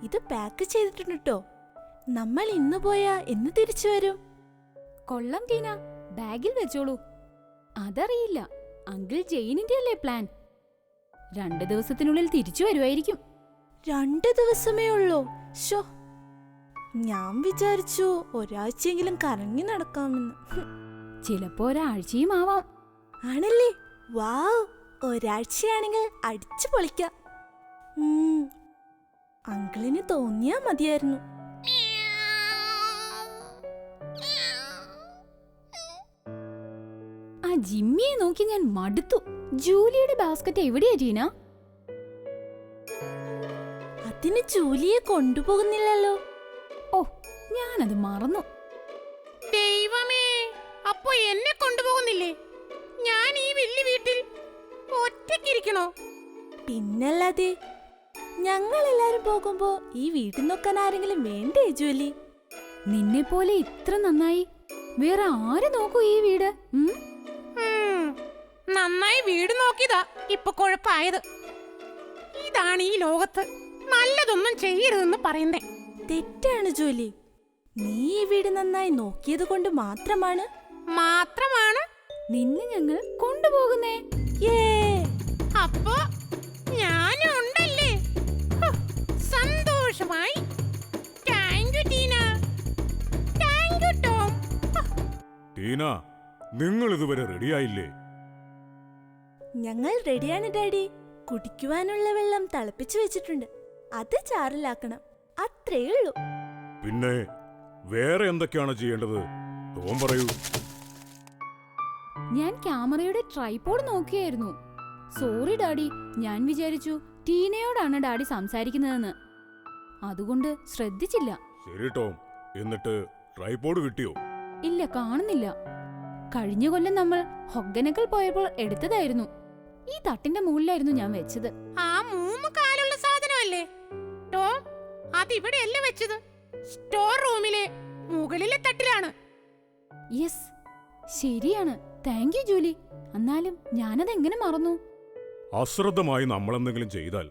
ഇത് പാക്ക് ചെയ്തിട്ടുണ്ട് ട്ടോ. നമ്മൾ ഇന്ന് പോയാ എന്ന് തിരിച്ചു വരും? കൊള്ളം ടീന, ബാഗിൽ വെച്ചോളൂ. അതറിയില്ല, അങ്കിൾ ജെയിനിന്റെ അല്ലേ പ്ലാൻ? 2 ദിവസത്തിനുള്ളിൽ തിരിച്ചു വരുമായിരിക്കും. 2 ദിവസമേ ഉള്ളൂ. ശോ, ഞാൻ വിചാരിച്ചു ഒരാഴ്ചയെങ്കിലും കറങ്ങി നടക്കാമെന്ന്. ചിലപ്പോ ഒരാഴ്ചയും ആവാം. ആണല്ലേ? വാവ്, ഒരാഴ്ചയാണെങ്കിൽ അടിച്ചു പൊളിക്കാം. അങ്കിളിന് തോന്നിയാ മതിയായിരുന്നു. ആ ജിമ്മിയെ നോക്കി ഞാൻ മടുത്തു. ജൂലിയുടെ ബാസ്ക്കറ്റ് എവിടെയാ ടീന? അതിന് ജൂലിയെ കൊണ്ടുപോകുന്നില്ലല്ലോ. ഓ, ഞാനത് മറന്നു. ദൈവമേ, അപ്പൊ എന്നെ കൊണ്ടുപോകുന്നില്ലേ? ഞാൻ ഈ വലിയ വീട്ടിൽ ഒറ്റയ്ക്കിരിക്കണോ? പിന്നല്ലാതെ, ഞങ്ങൾ എല്ലാരും പോകുമ്പോ ഈ വീട്ടിൽ നോക്കാൻ ആരെങ്കിലും വേണ്ടേ ജൂലി? നിന്നെ പോലെ ഇത്ര നന്നായി വേറെ ആര് നോക്കൂ ഈ വീട്? നന്നായി വീട് നോക്കിയതാ ഇപ്പൊ കുഴപ്പമായത്. ഇതാണ് ഈ ലോകത്ത് നല്ലതൊന്നും ചെയ്യരുതെന്ന് പറയുന്നേ. തെറ്റാണ് ജൂലി. നീ ഈ വീട് നന്നായി നോക്കിയത് കൊണ്ട് മാത്രമാണ് നിന്നെ ഞങ്ങൾ കൊണ്ടുപോകുന്നേ. അപ്പൊ ഞാനും ഉണ്ടല്ലേ? സന്തോഷമായി. Thank you Tina. Thank you Tom. Tina, നിങ്ങൾ ഇതുവരെ റെഡിയായില്ലേ? ഞങ്ങൾ റെഡിയാണ് ഡാഡി. കുടിക്കുവാനുള്ള വെള്ളം തിളപ്പിച്ചു വെച്ചിട്ടുണ്ട്. അത് ചാറിലാക്കണം, അത്രേ ഉള്ളൂ. പിന്നെ വേറെ എന്തൊക്കെയാണ് ചെയ്യേണ്ടത്? ടോം പറയൂ. ഞാൻ ക്യാമറയുടെ ട്രൈപോഡ് നോക്കിയായിരുന്നു. സോറി ഡാഡി, ഞാൻ വിചാരിച്ചു ടീനയോടാണ് ഡാഡി സംസാരിക്കുന്നതെന്ന്. അതുകൊണ്ട് ശ്രദ്ധിച്ചില്ല. ശരി ടോം, എന്നിട്ട് ട്രൈപോഡ് കിട്ടിയോ? ഇല്ല, കാണുന്നില്ല. കഴിഞ്ഞ കൊല്ലം നമ്മൾ ഹൊഗ്ഗനക്കൽ പോയപ്പോൾ എടുത്തതായിരുന്നു. ഈ തട്ടിന്റെ മുകളിലായിരുന്നു ഞാൻ വെച്ചത്. ആ 3 കാലുള്ള സാധനമല്ലേ ടോം? അതിവിടെയല്ല വെച്ചത്, സ്റ്റോർ റൂമിലെ മുകളിലെ തട്ടിലാണ്. യെസ്, ശരിയാണ്. Thank you Julie. എന്നാലും ഞാനതെങ്ങനെ മറന്നു? അശ്രദ്ധമായി നമ്മളെന്തെങ്കിലും ചെയ്താൽ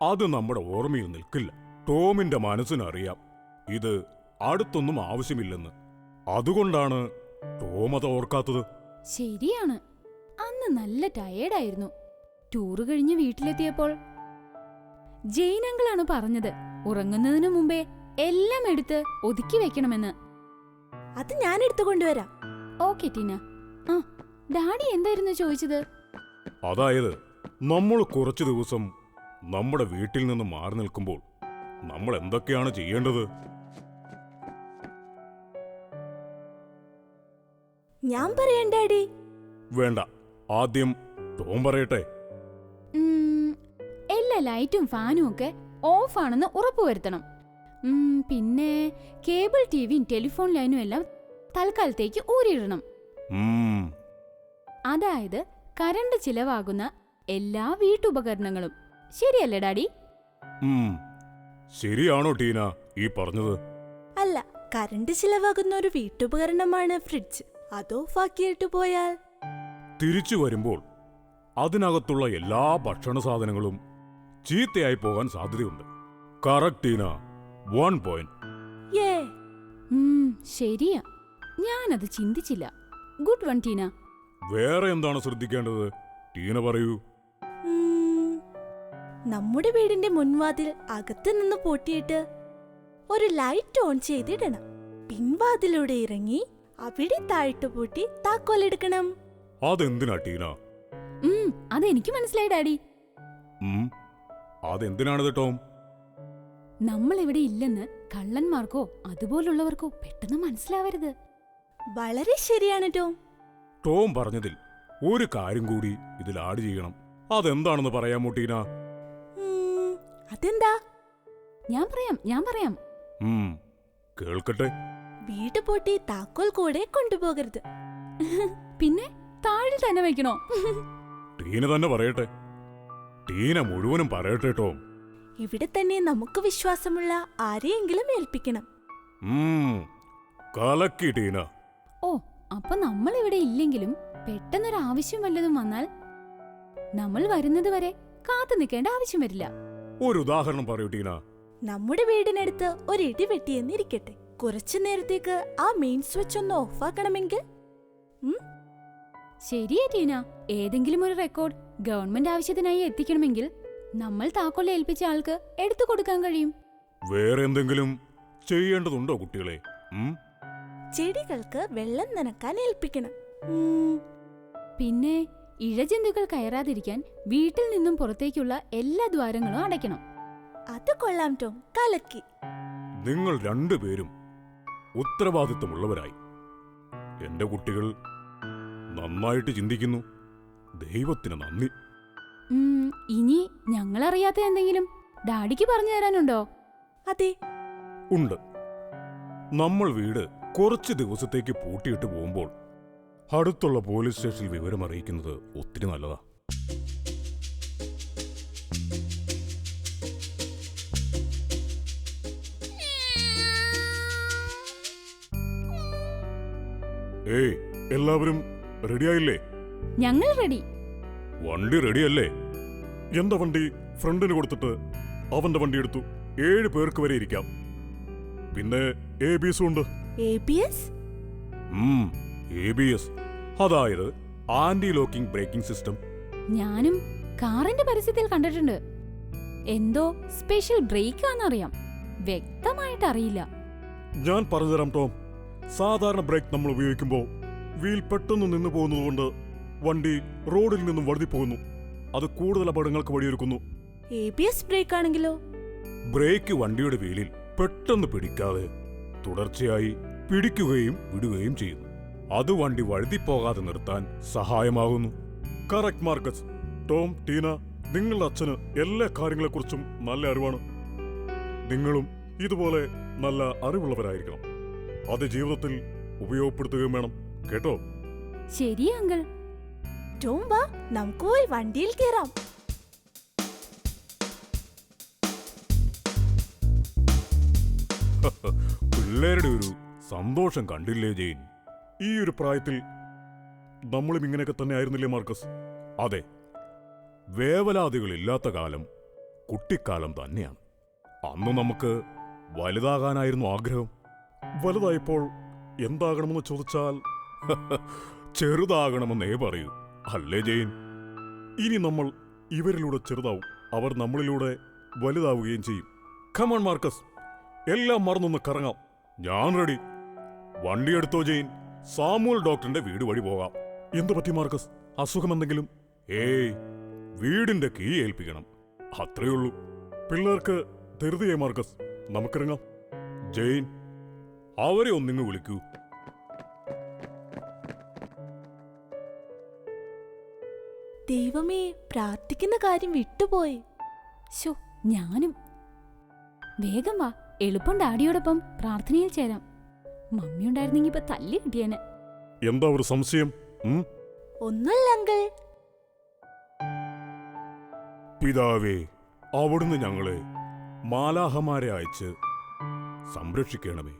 അത് നമ്മുടെ ഓർമ്മയിൽ നിൽക്കില്ല. ടോമിന്റെ മനസ്സിനറിയാം ഇത് അടുത്തൊന്നും ആവശ്യമില്ലെന്ന്. അതുകൊണ്ടാണ് ടോം അത് ഓർക്കാത്തത്. ശരിയാണ്, അന്ന് നല്ല ടയേർഡായിരുന്നു. ടൂറ് കഴിഞ്ഞ് വീട്ടിലെത്തിയപ്പോൾ ജെയിൻ അങ്കിളാണ് പറഞ്ഞത് ഉറങ്ങുന്നതിനു മുമ്പേ എല്ലാം എടുത്ത് ഒതുക്കി വെക്കണമെന്ന്. അത് ഞാൻ എടുത്തു കൊണ്ടുവരാം. ഓക്കെ ടീന. ആ, ഡാഡി എന്തായിരുന്നു ചോദിച്ചത്? അതായത്, നമ്മൾ കുറച്ചു ദിവസം നമ്മുടെ വീട്ടിൽ നിന്ന് മാറി നിൽക്കുമ്പോൾ നമ്മൾ എന്തൊക്കെയാണ് ചെയ്യേണ്ടത്? ഞാൻ പറയാം ഡാഡി. വേണ്ട, ആദ്യം ടോം പറയട്ടെ. എല്ലാ ലൈറ്റും ഫാനും ഒക്കെ ഓഫാണെന്ന് ഉറപ്പുവരുത്തണം. പിന്നെ കേബിൾ ടിവിയും ടെലിഫോൺ ലൈനും എല്ലാം തൽക്കാലത്തേക്ക് ഊരിയിടണം. അതായത് കറണ്ട് ചിലവാകുന്ന എല്ലാ വീട്ടുപകരണങ്ങളും. ശരിയല്ലേ ഡാഡി? ശരിയാണോ ടീന ഈ പറഞ്ഞത്? അല്ല, കറണ്ട് ചിലവാകുന്ന ഒരു വീട്ടുപകരണമാണ് ഫ്രിഡ്ജ്. അത് ഓഫാക്കിയിട്ട് പോയാൽ തിരിച്ചു വരുമ്പോൾ അതിനകത്തുള്ള എല്ലാ ഭക്ഷണ സാധനങ്ങളും ചീത്തയായി പോകാൻ സാധ്യതയുണ്ട്. Correct Tina, 1 point. ശരിയാ, ഞാനത് ചിന്തിച്ചില്ല. Good one Tina. വേറെ എന്താണ് ശ്രദ്ധിക്കേണ്ടത്? ടീന പറയൂ. നമ്മുടെ വീടിന്റെ മുൻവാതിൽ അകത്തു നിന്ന് പൂട്ടിയിട്ട് ഒരു ലൈറ്റ് ഓൺ ചെയ്തിടണം. പിൻവാതിലൂടെ ഇറങ്ങി അവിടെ താഴ്ത്തു പൂട്ടി താക്കോലെടുക്കണം. അതെന്തിനാ ടീന? അതെനിക്ക് മനസ്സിലായി ഡാഡി. അതെന്തിനാണത് ടോം? നമ്മൾ ഇവിടെ ഇല്ലെന്ന് കള്ളന്മാർക്കോ അതുപോലുള്ളവർക്കോ പെട്ടെന്ന് മനസ്സിലാവരുത്. വളരെ ശരിയാണ് ടോം. ടോം പറഞ്ഞതിൽ ഒരു കാര്യം കൂടി ഇതിൽ ആഡ് ചെയ്യണം. അതെന്താണെന്ന് പറയാമോ ടീന? അതെന്താ? ഞാൻ പറയാം. കേൾക്കട്ടെ. വീട് പൂട്ടി താക്കോൽ കൂടെ കൊണ്ടുപോകരുത്. പിന്നെ താഴിൽ തന്നെ വെക്കണോ? ടീന തന്നെ പറയട്ടെ. ടീന മുഴുവനും പറയട്ടെ ടോം. ഇവിടെ തന്നെ നമുക്ക് വിശ്വാസമുള്ള ആരെയെങ്കിലും ഏൽപ്പിക്കണം. കലക്കി ടീന. ഓ, അപ്പൊ നമ്മൾ ഇവിടെ ഇല്ലെങ്കിലും പെട്ടെന്നൊരാവശ്യം വല്ലതും വന്നാൽ നമ്മൾ വരുന്നത് വരെ കാത്തു നിൽക്കേണ്ട ആവശ്യം വരില്ല. ഒരു ഉദാഹരണം പറയൂ ടീന. നമ്മുടെ വീടിനടുത്ത് ഒരു ഇടി വെട്ടിയെന്നിരിക്കട്ടെ. കുറച്ചു നേരത്തേക്ക് ആ മെയിൻ സ്വിച്ച് ഒന്ന് ഓഫാക്കണമെങ്കിൽ ശരിയാ ടീന. ഏതെങ്കിലും ഒരു റെക്കോർഡ് ഗവൺമെന്റ് ആവശ്യത്തിനായി എത്തിക്കണമെങ്കിൽ നമ്മൾ താക്കോൽ ഏൽപ്പിച്ച ആൾക്ക് എടുത്തു കൊടുക്കാൻ കഴിയും. വേറെ എന്തെങ്കിലും ചെയ്യേണ്ടതുണ്ടോ കുട്ടികളെ? ചെടികൾക്ക് വെള്ളം നനക്കാൻ ഏൽപ്പിക്കണം. പിന്നെ ഇഴജന്തുക്കൾ കയറാതിരിക്കാൻ വീട്ടിൽ നിന്നും പുറത്തേക്കുള്ള എല്ലാ ദ്വാരങ്ങളും അടയ്ക്കണം. അത് കൊള്ളാം ടോം, കലക്കി. നിങ്ങൾ രണ്ടുപേരും ഉത്തരവാദിത്വമുള്ളവരായി. എന്റെ കുട്ടികൾ നന്നായിട്ട് ചിന്തിക്കുന്നു. ദൈവത്തിന് നന്ദി. ഇനി ഞങ്ങളറിയാത്ത എന്തെങ്കിലും ഡാഡിക്ക് പറഞ്ഞു തരാനുണ്ടോ? അതെ, ഉണ്ട്. നമ്മൾ വീട് കുറച്ച് ദിവസത്തേക്ക് പൂട്ടിയിട്ട് പോകുമ്പോൾ അടുത്തുള്ള പോലീസ് സ്റ്റേഷനിൽ വിവരം അറിയിക്കുന്നത് ഒത്തിരി നല്ലതാ. ഏയ്, എല്ലാവരും റെഡിയായില്ലേ? ഞങ്ങൾ റെഡി. വണ്ടി റെഡിയല്ലേ? എന്താ വണ്ടി ഫ്രണ്ടിന് കൊടുത്തിട്ട് അവന്റെ വണ്ടി എടുത്തു. 7 പേർക്ക് വരെ ഇരിക്കാം. പിന്നെ ABS ഉണ്ട്. ABS? ABS, അതായത് ആന്റി ലോക്കിംഗ് ബ്രേക്കിംഗ് സിസ്റ്റം. ഞാനും കാറിന്റെ പരസ്യത്തിൽ കണ്ടിട്ടുണ്ട്. എന്തോ സ്പെഷ്യൽ ബ്രേക്ക് ആണെന്നറിയാം, വ്യക്തമായിട്ട് അറിയില്ല. ഞാൻ പറഞ്ഞുതരാം ടോം. സാധാരണ ബ്രേക്ക് നമ്മൾ ഉപയോഗിക്കുമ്പോൾ വീൽ പെട്ടെന്ന് നിന്നു പോകുന്നതുകൊണ്ട് വണ്ടി റോഡിൽ നിന്നും വഴുതിപ്പോകുന്നു. അത് കൂടുതൽ അപകടങ്ങൾക്ക് വഴിയൊരുക്കുന്നു. ABS ബ്രേക്ക് ആണെങ്കിലോ? ബ്രേക്ക് വണ്ടിയുടെ വീലിൽ പെട്ടെന്ന് പിടിക്കാതെ തുടർച്ചയായി പിടിക്കുകയും വിടുകയും ചെയ്യുന്നു. അത് വണ്ടി വഴുതിപ്പോകാതെ നിർത്താൻ സഹായമാകുന്നു. Correct Marcus. ടോം, ടീന, നിങ്ങളുടെ അച്ഛന് എല്ലാ കാര്യങ്ങളെക്കുറിച്ചും നല്ല അറിവാണ്. നിങ്ങളും ഇതുപോലെ നല്ല അറിവുള്ളവരായിരിക്കണം. അത് ജീവിതത്തിൽ ഉപയോഗപ്പെടുത്തുകയും വേണം, കേട്ടോ? ശരി അങ്കിൾ. ടോം വാ, നമുക്ക് പോയി വണ്ടിയിൽ കയറാം. പിള്ളേരുടെ ഒരു സന്തോഷം കണ്ടില്ലേ ജെയിൻ? ഈ ഒരു പ്രായത്തിൽ നമ്മളും ഇങ്ങനെയൊക്കെ തന്നെ ആയിരുന്നില്ലേ മാർക്കസ്? അതെ, വേവലാതികളില്ലാത്ത കാലം കുട്ടിക്കാലം തന്നെയാണ്. അന്ന് നമുക്ക് വലുതാകാനായിരുന്നു ആഗ്രഹം. വലുതായപ്പോൾ എന്താകണമെന്ന് ചോദിച്ചാൽ ചെറുതാകണമെന്നേ പറയൂ, അല്ലേ ജെയിൻ? ഇനി നമ്മൾ ഇവരിലൂടെ ചെറുതാവും, അവർ നമ്മളിലൂടെ വലുതാവുകയും ചെയ്യും. കമോൺ മാർക്കസ്, എല്ലാം മറന്നൊന്ന് കറങ്ങാം. ഞാൻ റെഡി. വണ്ടി എടുത്തോ ജെയിൻ, സാമുവൽ ഡോക്ടറിന്റെ വീട് വഴി പോകാം. എന്തു പറ്റി മാർക്കസ്? അസുഖം എന്തെങ്കിലും? ഏയ്, വീടിന്റെ കീ ഏൽപ്പിക്കണം, അത്രയുള്ളൂ. പിള്ളേർക്ക് ധൃതിയെ മാർക്കസ്, നമുക്കിറങ്ങാം. ജെയിൻ, അവരെ ഒന്നിങ്ങ് വിളിക്കൂ. ദൈവമേ, പ്രാർത്ഥിക്കുന്ന കാര്യം വിട്ടുപോയി. ശോ, ഞാനും. വേഗം വാ, എളുപ്പം ഡാഡിയോടൊപ്പം പ്രാർത്ഥനയിൽ ചേരാം. മമ്മി ഉണ്ടായിരുന്നെങ്കിൽ ഇപ്പൊ തല്ലി കിട്ടിയേനെ. എന്താ ഒരു സംശയം? ഒന്നുമില്ല അങ്കിൾ. പിതാവേ, അവിടുന്ന് ഞങ്ങളെ മാലാഹമാരെ അയച്ച് സംരക്ഷിക്കണമേ.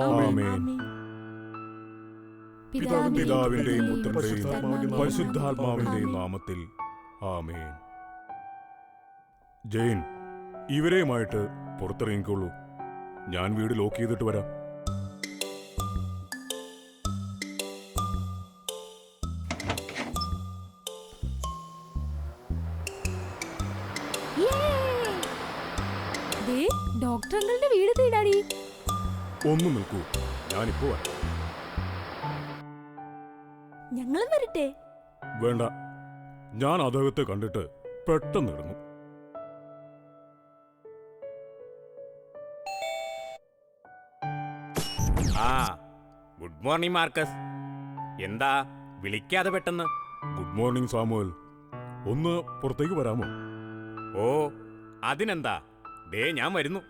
ആമേൻ. പിതാവിന്റെയും പുത്രന്റെയും പരിശുദ്ധാത്മാവിന്റെയും നാമത്തിൽ ആമേൻ. ജെയിൻ, ഇവരെയുമായിട്ട് പുറത്തിറങ്ങിക്കോളൂ. ഞാൻ വീട് ലോക്ക് ചെയ്തിട്ട് വരാം. ഡോക്ടർ അങ്കിളുടെ വീട് തീടാടി. ഒന്നും നിൽക്കൂ, ഞാനിപ്പോ വരാം. ഞങ്ങളും വരട്ടെ? വേണ്ട, ഞാൻ അദ്ദേഹത്തെ കണ്ടിട്ട് പെട്ടെന്ന് ഇറങ്ങും. Good morning Marcus. എന്താ വിളിക്കാതെ പെട്ടെന്ന്? Good morning Samuel. ഒന്ന് പുറത്തേക്ക് വരാമോ? ഓ, അതിനെന്താ, ദേ ഞാൻ വരുന്നു.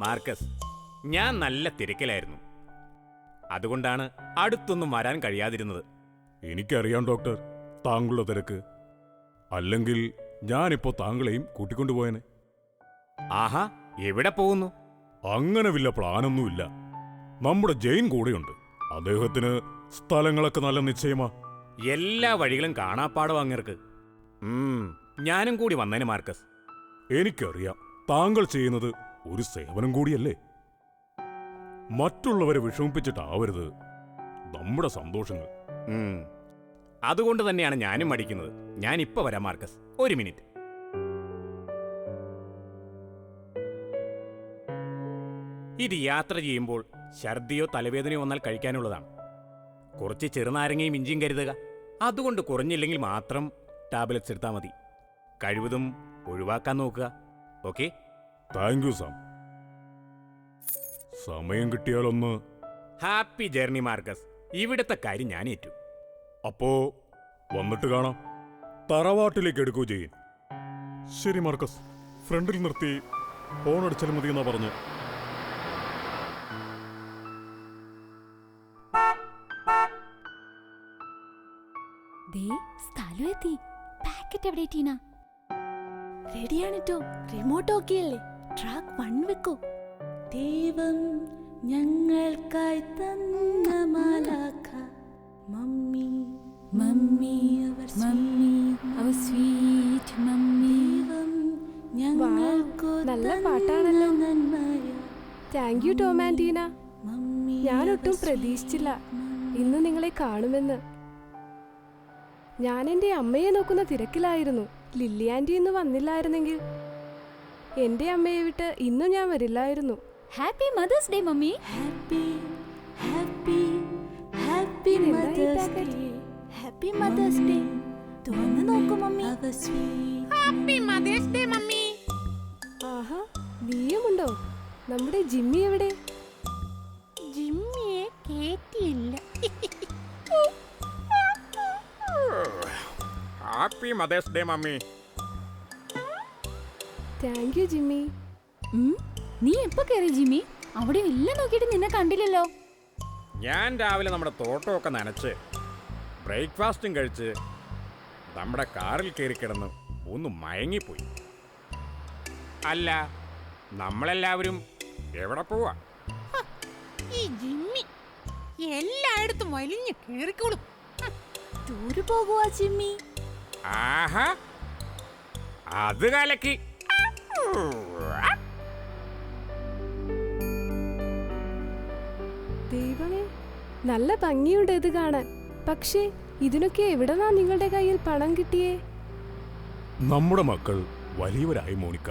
മാർക്കസ്, ഞാൻ നല്ല തിരക്കിലായിരുന്നു. അതുകൊണ്ടാണ് അടുത്തൊന്നും വരാൻ കഴിയാതിരുന്നത്. എനിക്കറിയാം ഡോക്ടർ, താങ്കളുടെ തിരക്ക്. അല്ലെങ്കിൽ ഞാനിപ്പോ താങ്കളെയും കൂട്ടിക്കൊണ്ടുപോയനെ. ആഹാ, എവിടെ പോകുന്നു? അങ്ങനെ വല്ല പ്ലാനൊന്നുമില്ല. നമ്മുടെ ജെയിൻ കൂടെയുണ്ട്. അദ്ദേഹത്തിന് സ്ഥലങ്ങളൊക്കെ നല്ല നിശ്ചയമാ. എല്ലാ വഴികളും കാണാപ്പാടം അങ്ങേർക്ക്. ഞാനും കൂടി വന്നേനെ മാർക്കസ്. എനിക്കറിയാം, താങ്കൾ ചെയ്യുന്നത് ഒരു സേവനം കൂടിയല്ലേ. മറ്റുള്ളവരെ വിഷമിപ്പിച്ചിട്ടാവരുത് നമ്മുടെ സന്തോഷങ്ങൾ. അതുകൊണ്ട് തന്നെയാണ് ഞാനും മടിക്കുന്നത്. ഞാൻ ഇപ്പൊ വരാം മാർക്കസ്, ഒരു മിനിറ്റ്. ഇത് യാത്ര ചെയ്യുമ്പോൾ ഛർദിയോ തലവേദനയോ വന്നാൽ കഴിക്കാനുള്ളതാണ്. കുറച്ച് ചെറുനാരങ്ങയും ഇഞ്ചിയും കരുതുക. അതുകൊണ്ട് കുറഞ്ഞില്ലെങ്കിൽ മാത്രം ടാബ്ലറ്റ്സ് എടുത്താൽ മതി. കഴിവതും ഒഴിവാക്കാൻ നോക്കുക. ഓക്കെ? Thank you Sam. സമയം കിട്ടിയാലൊന്ന്. Happy journey Marcus. ഇവിടുത്തെ കാര്യം ഞാൻ ഏറ്റു. അപ്പോ വന്നിട്ട് കാണാം. തറവാട്ടിലേക്ക് എടുക്കൂ ജെയിൻ. ശരി മാർക്കസ്, ഫ്രണ്ടിൽ നിർത്തി ഫോണടിച്ചാൽ മതി എന്നാ പറഞ്ഞു. സ്ഥലം എത്തി. പാക്കറ്റ് എവിടെ ടീന? റെഡിയാണ് ട്ടോ. റിമോട്ട് ഓക്കെയല്ലേ? ട്രാക്ക് 1 വെക്കൂ. ദൈവം ഞങ്ങൾക്കായി തന്ന മാലാഖ മമ്മി മമ്മി അവർ സ്വീറ്റ് മമ്മി. ഞങ്ങൾക്കു നല്ല പാട്ടാണല്ലോ. നന്മയ thank you Tom and Tina. Mummy. ഞാനൊട്ടും പ്രതീക്ഷിച്ചില്ല ഇന്ന് നിങ്ങളെ കാണുമെന്ന്. ഞാൻ എൻ്റെ അമ്മയെ നോക്കുന്ന തിരക്കിലായിരുന്നു. ലില്ലി ആൻറ്റി ഇന്ന് വന്നില്ലായിരുന്നെങ്കിൽ എൻ്റെ അമ്മയെ വിട്ട് ഇന്നും ഞാൻ വരില്ലായിരുന്നു. Happy mother's day mummy. Happy happy happy ഇതെന്താ ഈ mother's packet? Day. Happy mother's day. തുറന്നു നോക്കൂ മമ്മി. Happy mother's day mummy. ആഹാ, നീയുമുണ്ടോ? നമ്മുടെ ജിമ്മി എവിടെ? ജിമ്മിയെ കേറ്റിയില്ല. Happy mother's day mummy. Thank you Jimmy. നീ എപ്പോ കയറി ജിമ്മി? അവിടെ എല്ലാം നോക്കിയിട്ട് നിന്നെ കണ്ടില്ലല്ലോ. ഞാൻ രാവിലെ നമ്മുടെ തോട്ടമൊക്കെ നനച്ച് ബ്രേക്ക്ഫാസ്റ്റും കഴിച്ച് നമ്മുടെ കാറിൽ കയറി കിടന്ന് ഒന്ന് മയങ്ങിപ്പോയി. അല്ല, നമ്മളെല്ലാവരും എവിടെ പോവാ? ഈ ജിമ്മി എല്ലായിടത്തും വലിഞ്ഞു കേറിക്കോളും. Tour പോകുവാ Jimmy. ആഹാ, അത് കലക്കി. ദൈവമേ, നല്ല ഭംഗിയുണ്ട് ഇത് കാണാൻ. പക്ഷേ ഇതിനൊക്കെ എവിടെന്നാ നിങ്ങളുടെ കയ്യിൽ പണം കിട്ടിയേ? നമ്മുടെ മക്കൾ വലിയവരായി മോണിക്ക.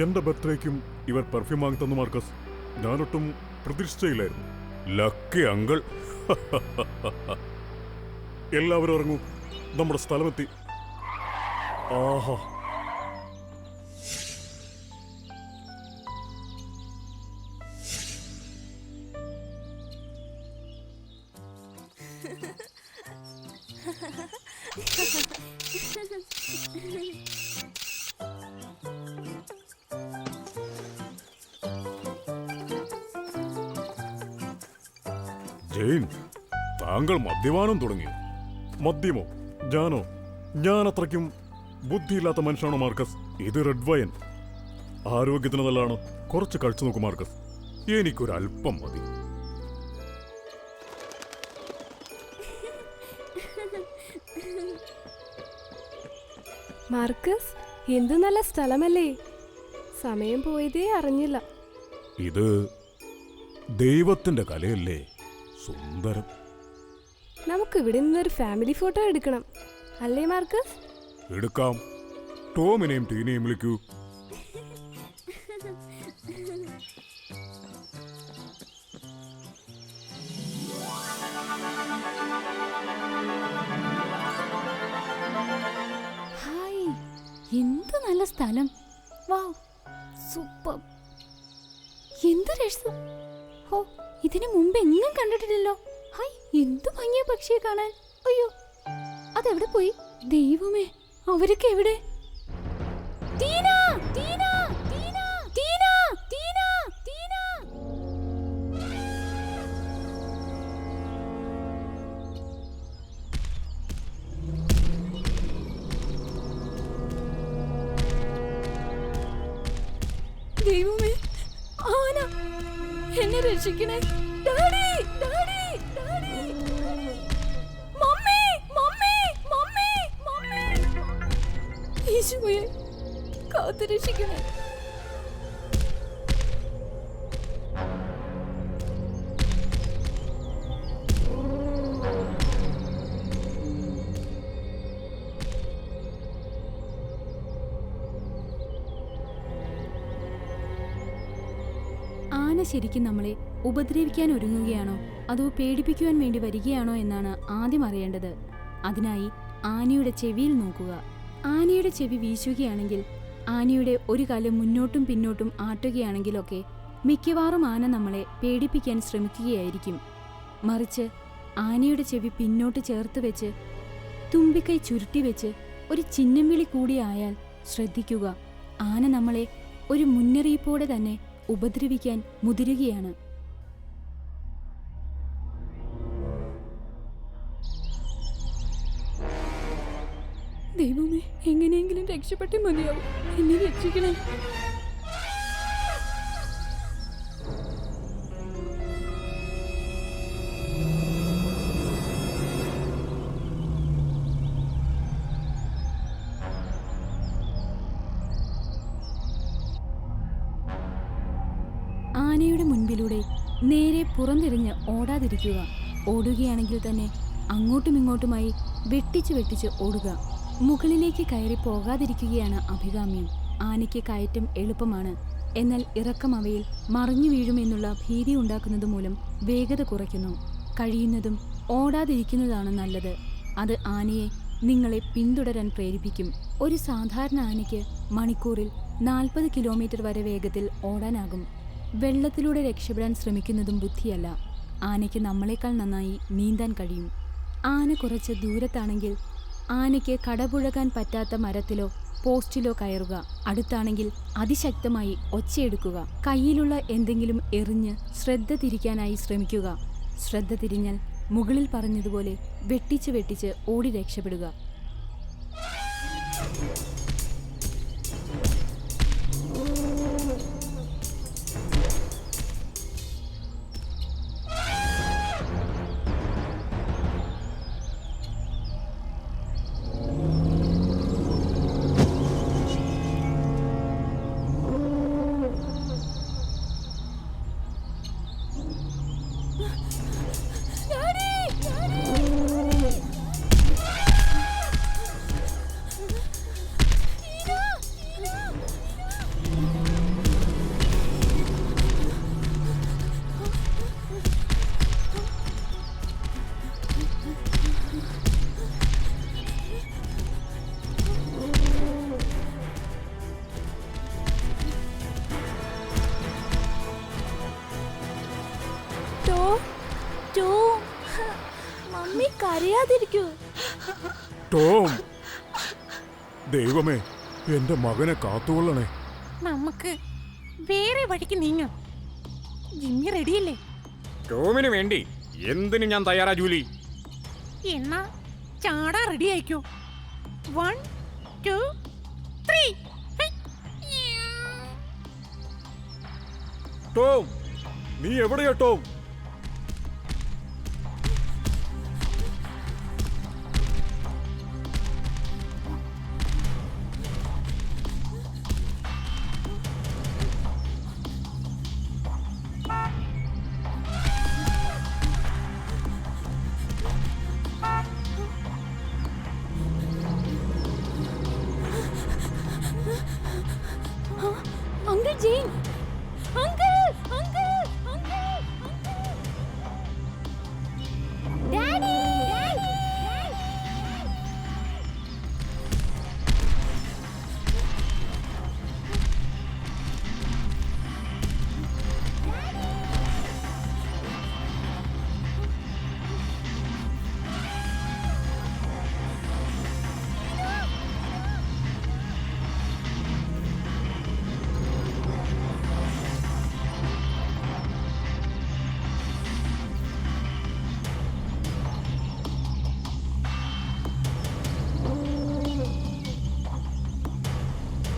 എന്റെ ബർത്ത്ഡേക്കും ഇവർ പെർഫ്യൂം വാങ്ങി തന്നു മാർക്കസ്. ഞാനൊട്ടും പ്രതീക്ഷിച്ചില്ലായിരുന്നു. Lucky uncle. എല്ലാവരും ഇറങ്ങൂ, നമ്മുടെ സ്ഥലമെത്തി. ആഹാ, ജെയിൻ, താങ്കൾ മദ്യപാനം തുടങ്ങി. മദ്യമോ? ഞാനോ? ഞാൻ അത്രയ്ക്കും ബുദ്ധിയില്ലാത്ത മനുഷ്യനാണോ മാർക്കസ്? ഇത് റെഡ് വൈൻ ആരോഗ്യത്തിന് നല്ലതാണ്. കുറച്ച് കഴിച്ചു നോക്കൂ മാർക്കസ്. എനിക്കൊരല്പം മതി. മാർക്കസ്, എന്ത് നല്ല സ്ഥലമല്ലേ. സമയം പോയതേ അറിഞ്ഞില്ല. ഇത് ദൈവത്തിന്റെ കലയല്ലേ, സുന്ദരം. നമുക്ക് ഇവിടെ നിന്നൊരു ഫാമിലി ഫോട്ടോ എടുക്കണം, അല്ലേ മാർക്കസ്? എടുക്കാം. ടോമിനെയും ടീനെയും വിളിക്കൂ. ഹായ്, എന്ത് നല്ല സ്ഥലം. വാവ്, സൂപ്പർ. എന്ത് രസം. ഹോ, ഇതിനു മുമ്പ് എങ്ങും കണ്ടിട്ടില്ലല്ലോ. ഹായ്, എന്ത് ഭംഗിയ പക്ഷിയെ കാണാൻ. അയ്യോ, അതെവിടെ പോയി? ദൈവമേ, അവരൊക്കെ എവിടെ? ടീന, ടീന, ടീന, ടീന, ടീന, ടീന. ദൈവമേ, ആന, എന്നെ രക്ഷിക്കണേ. Daddy, daddy, daddy. മമ്മി, ഈശോയെ കാത്തുരക്ഷിക്കണേ. ആന ശരിക്കും നമ്മളെ ഉപദ്രവിക്കാൻ ഒരുങ്ങുകയാണോ അതോ പേടിപ്പിക്കുവാൻ വേണ്ടി വരികയാണോ എന്നാണ് ആദ്യം അറിയേണ്ടത്. അതിനായി ആനയുടെ ചെവിയിൽ നോക്കുക. ആനയുടെ ചെവി വീശുകയാണെങ്കിൽ, ആനയുടെ ഒരു കാലം മുന്നോട്ടും പിന്നോട്ടും ആട്ടുകയാണെങ്കിലൊക്കെ മിക്കവാറും ആന നമ്മളെ പേടിപ്പിക്കാൻ ശ്രമിക്കുകയായിരിക്കും. മറിച്ച് ആനയുടെ ചെവി പിന്നോട്ട് ചേർത്ത് വെച്ച് തുമ്പിക്കൈ ചുരുട്ടി വെച്ച് ഒരു ചിഹ്നം വിളി കൂടിയായാൽ ശ്രദ്ധിക്കുക, ആന നമ്മളെ ഒരു മുന്നറിയിപ്പോടെ തന്നെ ഉപദ്രവിക്കാൻ മുതിരുകയാണ്. ദൈവമേ, എങ്ങനെയെങ്കിലും രക്ഷപ്പെട്ടേ മതിയാവും. എന്നെ രക്ഷിക്കണേ. ആനയുടെ മുൻപിലൂടെ നേരെ പുറംതിരിഞ്ഞ് ഓടാതിരിക്കുക. ഓടുകയാണെങ്കിൽ തന്നെ അങ്ങോട്ടും ഇങ്ങോട്ടുമായി വെട്ടിച്ച് ഓടുക. മുകളിലേക്ക് കയറി പോകാതിരിക്കുകയാണ് അഭികാമ്യം. ആനയ്ക്ക് കയറ്റം എളുപ്പമാണ്, എന്നാൽ ഇറക്കം അവയിൽ മറിഞ്ഞു വീഴുമെന്നുള്ള ഭീതി ഉണ്ടാക്കുന്നത് മൂലം വേഗത കുറയ്ക്കുന്നു. കഴിയുന്നതും ഓടാതിരിക്കുന്നതാണ് നല്ലത്. അത് ആനയെ നിങ്ങളെ പിന്തുടരാൻ പ്രേരിപ്പിക്കും. ഒരു സാധാരണ ആനയ്ക്ക് മണിക്കൂറിൽ 40 കിലോമീറ്റർ വരെ വേഗത്തിൽ ഓടാനാകും. വെള്ളത്തിലൂടെ രക്ഷപ്പെടാൻ ശ്രമിക്കുന്നതും ബുദ്ധിയല്ല. ആനയ്ക്ക് നമ്മളെക്കാൾ നന്നായി നീന്താൻ കഴിയും. ആന കുറച്ച് ദൂരത്താണെങ്കിൽ ആനയ്ക്ക് കടപുഴകാൻ പറ്റാത്ത മരത്തിലോ പോസ്റ്റിലോ കയറുക. അടുത്താണെങ്കിൽ അതിശക്തമായി ഒച്ചയെടുക്കുക. കയ്യിലുള്ള എന്തെങ്കിലും എറിഞ്ഞ് ശ്രദ്ധ തിരിക്കാനായി ശ്രമിക്കുക. ശ്രദ്ധ തിരിഞ്ഞാൽ മുകളിൽ പറഞ്ഞതുപോലെ വെട്ടിച്ച് ഓടി രക്ഷപ്പെടുക. മമ്മി കരയാതിരിക്കൂ. ടോം, ദൈവമേ, എന്റെ മകനെ കാത്തുകൊള്ളണേ. നമുക്ക് വേറെ വഴിക്ക് നീങ്ങാം. ജിമ്മി റെഡിയല്ലേ? ടോമിന് വേണ്ടി എന്തിനു ഞാൻ തയ്യാറാ ജൂലി. എന്നാ ചാടാ റെഡി ആയിക്കോ. 1 2 3. ടോം, നീ എവിടെയാ Tom? Uncle Jain, uncle, uncle, uncle, daddy,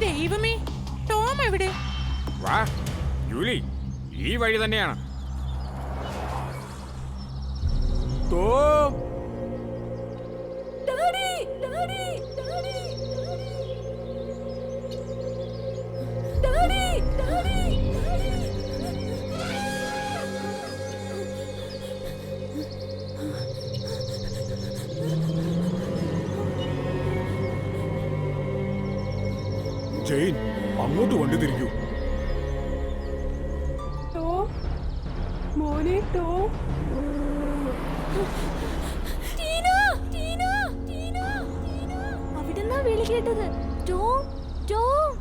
ദൈവമേ, ടോം എവിടെ? വാ ജൂലി, ഈ വഴി തന്നെയാണ്. Tom, daddy, daddy, daddy, daddy. Jain, അങ്ങോട്ട് വണ്ടി തിരിക്കൂ. ടോം, മോനെ ടോം. അവിടുന്നാ വിളി കേട്ടത്. Tom, Tom.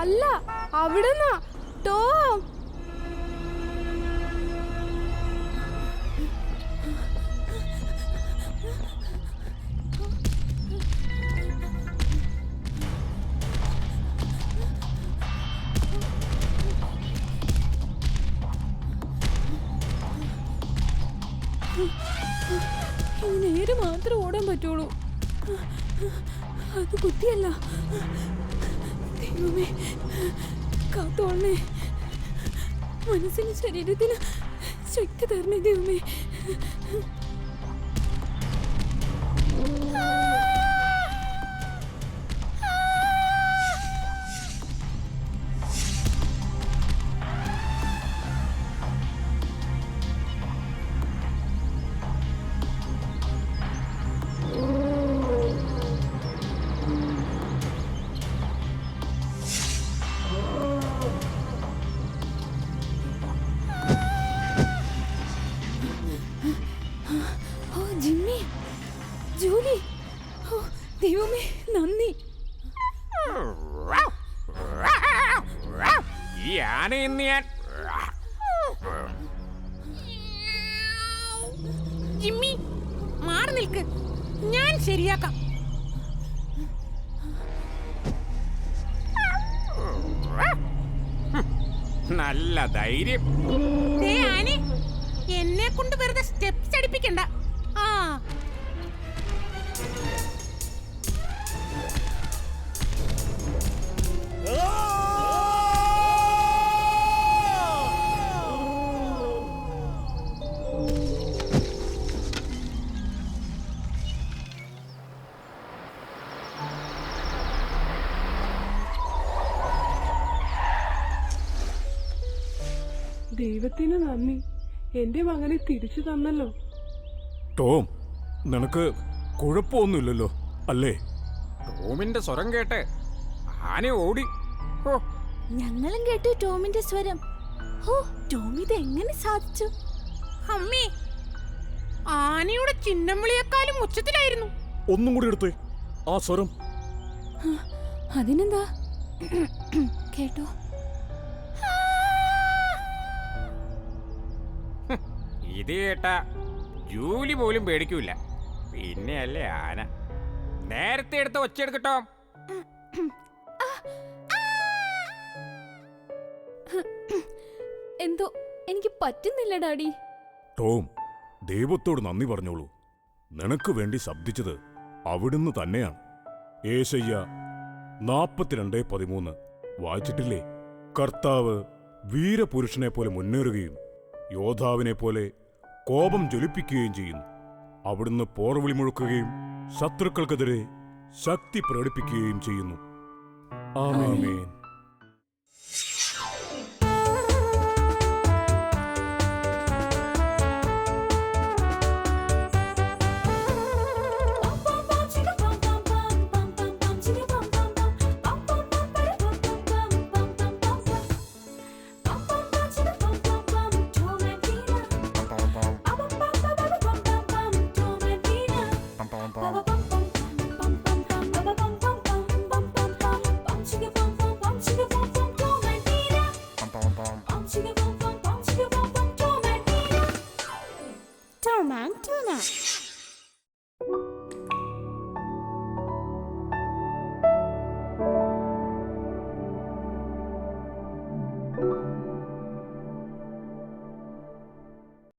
അല്ല, അവിടുന്നാ ടോം. ഇനി നേരെ മാത്രം ഓടാൻ പറ്റുള്ളൂ. അത് ബുദ്ധിയല്ല. ദൈവമേ, കാത്തോളണേ. മനസ്സിന് ശരീരത്തിന് ശക്തി തരണേ ദൈവമേ. ഓ ജിമ്മി, ജൂലി, ഓ ദൈവമേ നന്ദി. ഈ ആനയെന്ന് ഞാൻ ജിമ്മി, മാറി നിൽക്ക്, ഞാൻ ശരിയാക്കാം. നല്ല ധൈര്യം. ദേ ആനെ, എന്നെ കൊണ്ട് വെറുതെ സ്റ്റെപ്സ് അടിപ്പിക്കണ്ട. ആ ദൈവത്തിന് നന്ദി, എന്റെ മകനെ തിരിച്ചു തന്നല്ലോ. ടോം, നിനക്ക് കുഴപ്പമൊന്നുമില്ലല്ലോ അല്ലേ? ടോമിന്റെ സ്വരം കേട്ട് ആന ഓടി. ഓ, ഞങ്ങളും കേട്ടു ടോമിന്റെ സ്വരം. ഓ, ടോം ഇത് എങ്ങനെ സാധിച്ചു? അമ്മേ, ആനയുടെ ചിഹ്നം വിളിയേക്കാളും ഉച്ചത്തിലായിരുന്നു. ഒന്നും കൂടി എടുത്തേ ആ സ്വരം. അതിനെന്താ? കേട്ടോ? ഇത് കേട്ടാ ജൂലി പോലും പേടിക്കൂല. പിന്നെയല്ലേ ആന. നേരത്തെ എടുത്ത് ഒച്ചെടുക്കട്ടോ. എന്തോ എനിക്ക് പറ്റുന്നില്ല ഡാഡി. ടോം, ദൈവത്തോട് നന്ദി പറഞ്ഞോളൂ. നിനക്ക് വേണ്ടി ശബ്ദിച്ചത് അവിടുന്ന് തന്നെയാണ്. ഏശയ്യ 42:13 വായിച്ചിട്ടില്ലേ? കർത്താവ് വീരപുരുഷനെ പോലെ മുന്നേറുകയും യോദ്ധാവിനെ പോലെ കോപം ജ്വലിപ്പിക്കുകയും ചെയ്യുന്നു. അവിടുന്ന് പോർവിളി മുഴക്കുകയും ശത്രുക്കൾക്കെതിരെ ശക്തി പ്രകടിപ്പിക്കുകയും ചെയ്യുന്നു. ആമേൻ.